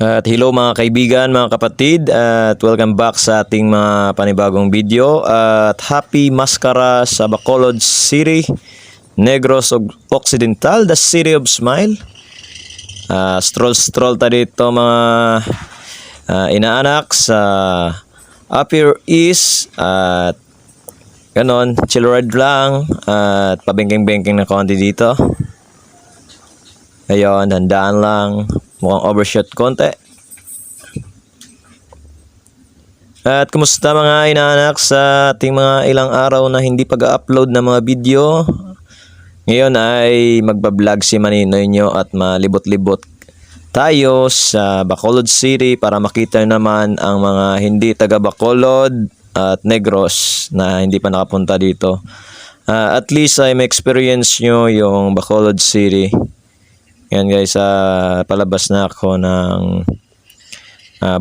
At hello mga kaibigan, mga kapatid, at welcome back sa ating mga panibagong video. At happy Maskara sa Bacolod City, Negros Occidental, the City of Smile. Stroll tayo dito mga inaanak sa Upper East at ganon, chill ride lang at pabengking-bengking na konti dito. Ayun, handaan lang. Mukhang overshot konti. At kumusta mga inaanak sa ating mga ilang araw na hindi pag-upload ng mga video. Ngayon ay magbablog si Maninoy nyo at malibot-libot tayo sa Bacolod City para makita naman ang mga hindi taga Bacolod at Negros na hindi pa nakapunta dito. At least ay may experience nyo yung Bacolod City. Yan guys, palabas na ako ng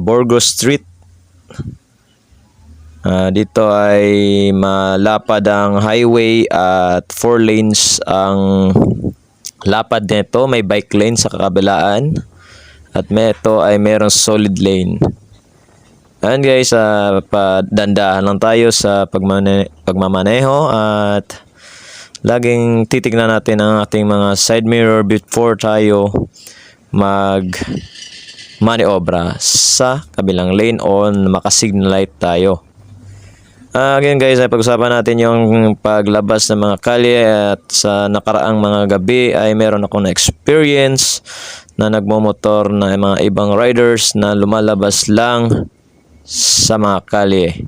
Burgos Street. Dito ay malapad ang highway at 4 lanes ang lapad nito. May bike lane sa kakabilaan at ito ay merong solid lane. Ayan guys, padandahan lang tayo sa pagmamaneho at laging titignan natin ang ating mga side mirror before tayo maniobra sa kabilang lane o makasignal light tayo. Again guys, ay pag-usapan natin yung paglabas ng mga kalye at sa nakaraang mga gabi ay meron akong experience na nagmomotor na mga ibang riders na lumalabas lang sa mga kalye.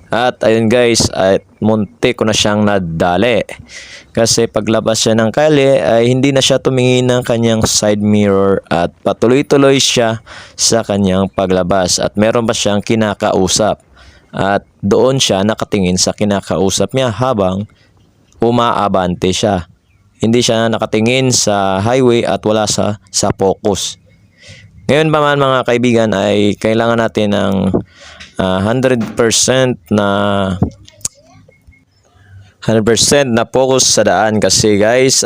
At ayun guys, ay munti ko na siyang nadali. Kasi paglabas siya ng kalye ay hindi na siya tumingin ng kanyang side mirror at patuloy-tuloy siya sa kanyang paglabas. At meron pa siyang kinakausap. At doon siya nakatingin sa kinakausap niya habang umaabante siya. Hindi siya nakatingin sa highway at wala sa focus. Ngayon pa man mga kaibigan ay kailangan natin ng 100% na focus sa daan kasi guys,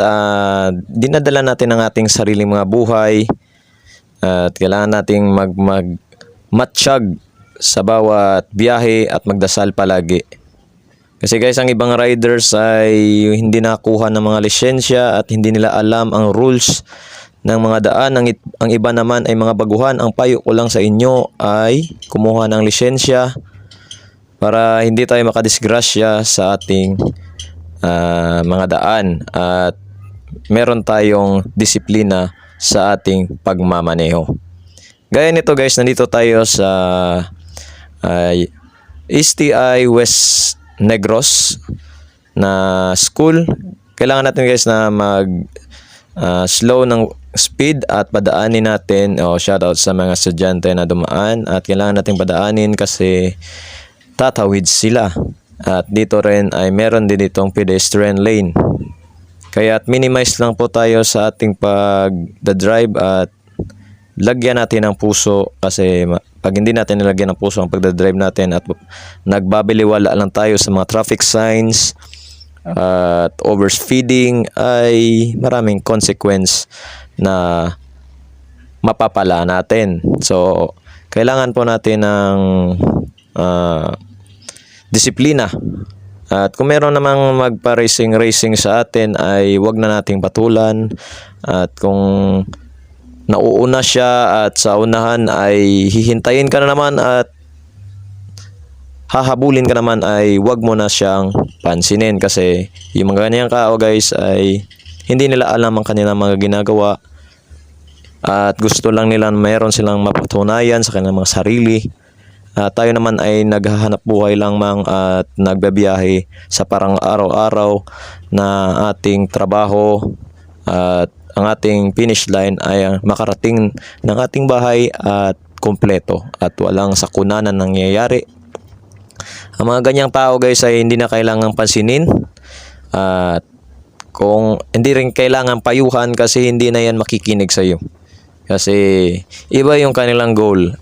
dinadala natin ang ating sariling mga buhay at kailangan nating matsyag sa bawat biyahe at magdasal palagi. Kasi guys, ang ibang riders ay hindi nakakuha ng mga lisensya at hindi nila alam ang rules ng mga daan. Ang iba naman ay mga baguhan. Ang payo ko lang sa inyo ay kumuha ng lisensya para hindi tayo makadisgrasya sa ating mga daan at meron tayong disiplina sa ating pagmamaneho. Gaya nito guys, nandito tayo sa STI West Negros na school. Kailangan natin guys na slow ng speed at padaanin natin, shoutout sa mga estudyante na dumaan, at kailangan natin padaanin kasi tatawid sila. At dito rin ay meron din itong pedestrian lane. Kaya minimize lang po tayo sa ating pagdadrive at lagyan natin ng puso kasi pag hindi natin nilagyan ng puso ang pagdadrive natin at nagbabiliwala lang tayo sa mga traffic signs at overspeeding ay maraming consequence na mapapala natin. So, kailangan po natin ng disiplina. At kung meron namang magpa-racing sa atin ay wag na nating patulan. At kung nauuna siya at sa unahan ay hihintayin ka na naman at hahabulin ka naman ay wag mo na siyang pansinin kasi yung mga ganyang kao guys ay hindi nila alam ang kanilang mga ginagawa at gusto lang nila mayroon silang mapatunayan sa kanilang mga sarili. Tayo naman ay naghahanap buhay lang at nagbabiyahe sa parang araw-araw na ating trabaho at ang ating finish line ay makarating ng ating bahay at kumpleto at walang sakunanan nangyayari. Ang mga ganyang tao guys ay hindi na kailangang pansinin at kung hindi rin kailangan payuhan kasi hindi na yan makikinig sa iyo. Kasi iba yung kanilang goal.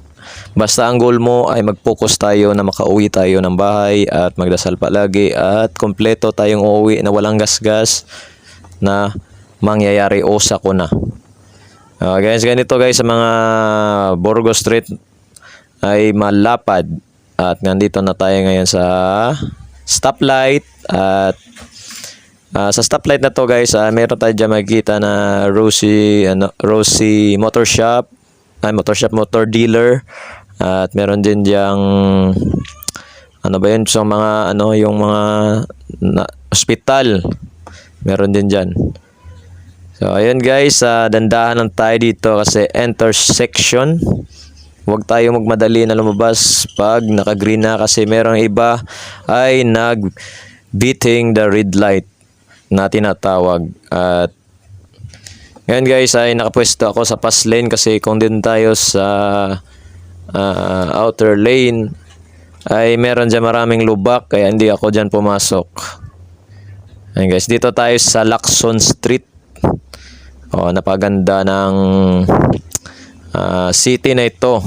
Basta ang goal mo ay mag-focus tayo na makauwi tayo ng bahay at magdasal palagi at kumpleto tayong uuwi na walang gasgas na mangyayari o sakuna. Guys, ganito guys sa mga Burgos Street ay malapad. At nandito na tayo ngayon sa stoplight. At sa stoplight na to guys, meron tayo dyan makikita na Rosie Motor Shop, motor dealer. At meron din diyang ano ba yun, so mga yung mga hospital. Meron din dyan. So ayun guys, dandahan lang tayo dito kasi intersection. Huwag tayo magmadali na lumabas pag naka-green na kasi merong iba ay beating the red light na tinatawag. At ngayon guys ay nakapwesto ako sa pass lane kasi kung din tayo sa outer lane ay meron dyan maraming lubak kaya hindi ako dyan pumasok. Ayun guys, dito tayo sa Lacson Street. Napaganda ng city na ito.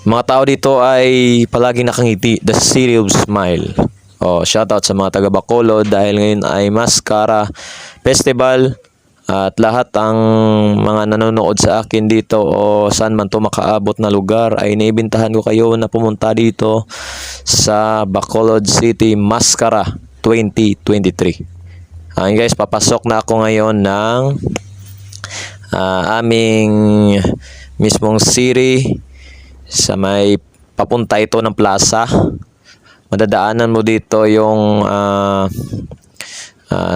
Mga tao dito ay palaging nakangiti. The City of Smile. Shoutout sa mga taga Bacolod dahil ngayon ay Mascara Festival. At lahat ang mga nanonood sa akin dito o saan man to makaabot na lugar ay naibintahan ko kayo na pumunta dito sa Bacolod City Mascara 2023. Ayun guys, papasok na ako ngayon ng aming mismong city sa may papunta ito ng plaza. Madadaanan mo dito yung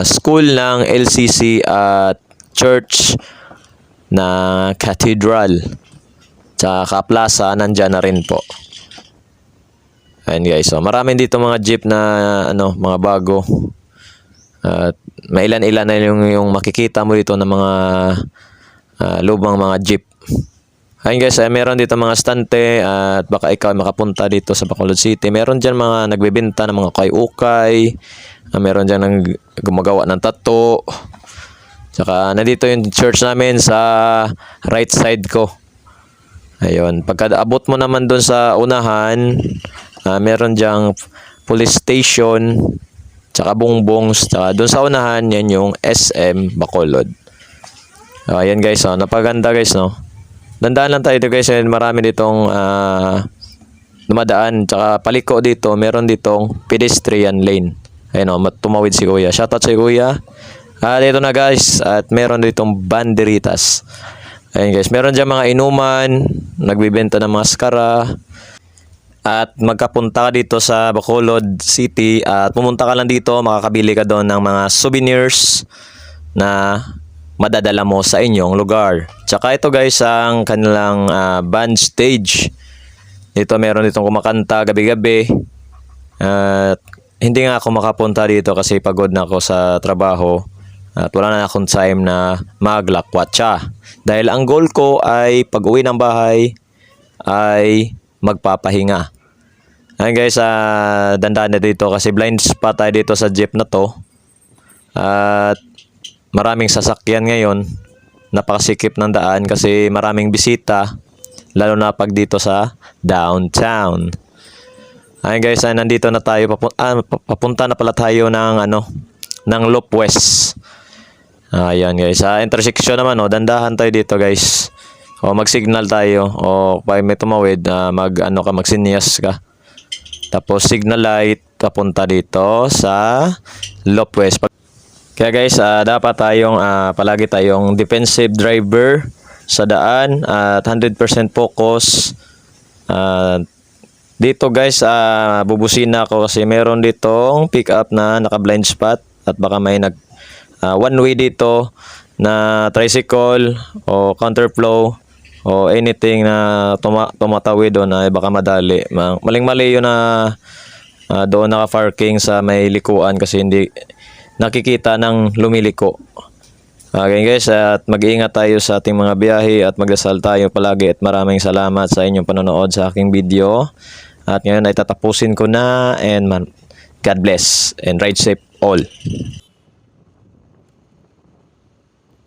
school ng LCC at church na cathedral. Tsaka plaza nandyan na rin po. Ayun guys, so marami dito mga jeep na mga bago. At mailan-ilan na yung makikita mo dito ng mga lubang mga jeep. Ayun guys, meron dito mga stante at baka ikaw makapunta dito sa Bacolod City. Meron dyan mga nagbebenta ng mga ukay-ukay. Meron dyan gumagawa ng tattoo. Tsaka nandito yung church namin sa right side ko. Ayun, pagka abot mo naman doon sa unahan, meron dyang police station. Tsaka bongbongs, tsaka doon sa unahan, yan yung SM Bacolod. Ayan guys, napaganda guys, no? Dandaan lang tayo dito guys, marami ditong dumadaan. Tsaka paliko dito, meron ditong pedestrian lane. Ayun tumawid si Kuya. Shoutout sa Kuya. Dito na guys, at meron ditong banderitas. Ayun guys, meron dyan mga inuman, nagbibenta ng maskara. At magkapunta ka dito sa Bacolod City at pumunta ka lang dito, makakabili ka doon ng mga souvenirs na madadala mo sa inyong lugar. Tsaka ito guys, ang kanilang band stage. Dito meron ditong kumakanta gabi-gabi. At hindi nga ako makapunta dito kasi pagod na ako sa trabaho. At wala na akong time na maglakwatsa. Dahil ang goal ko ay pag-uwi ng bahay ay magpapahinga. Ayun guys, dandaan na dito kasi blind spot tayo dito sa jeep na to. At maraming sasakyan ngayon. Napakasikip ng daan kasi maraming bisita. Lalo na pag dito sa downtown. Ayun guys, nandito na tayo. Papunta na pala tayo ng Loop West. Ayan guys, sa intersection naman, dandahan tayo dito guys. Mag-signal tayo. Pag may tumawid, magsinyas ka. Tapos signal light papunta dito sa Loop West. Kaya guys, dapat tayong palagi tayong defensive driver sa daan at 100% focus. Dito guys, bubusina ako kasi meron ditong pick up na naka-blind spot at baka may one way dito na tricycle o counterflow o anything na tumatawid doon ay baka madali. Maling-mali yun na doon naka-parking sa may likuan kasi hindi nakikita ng lumiliko. Okay guys, at mag-iingat tayo sa ating mga biyahe at magdasal tayo palagi at maraming salamat sa inyong panonood sa aking video. At ngayon ay tatapusin ko na and God bless and ride safe all.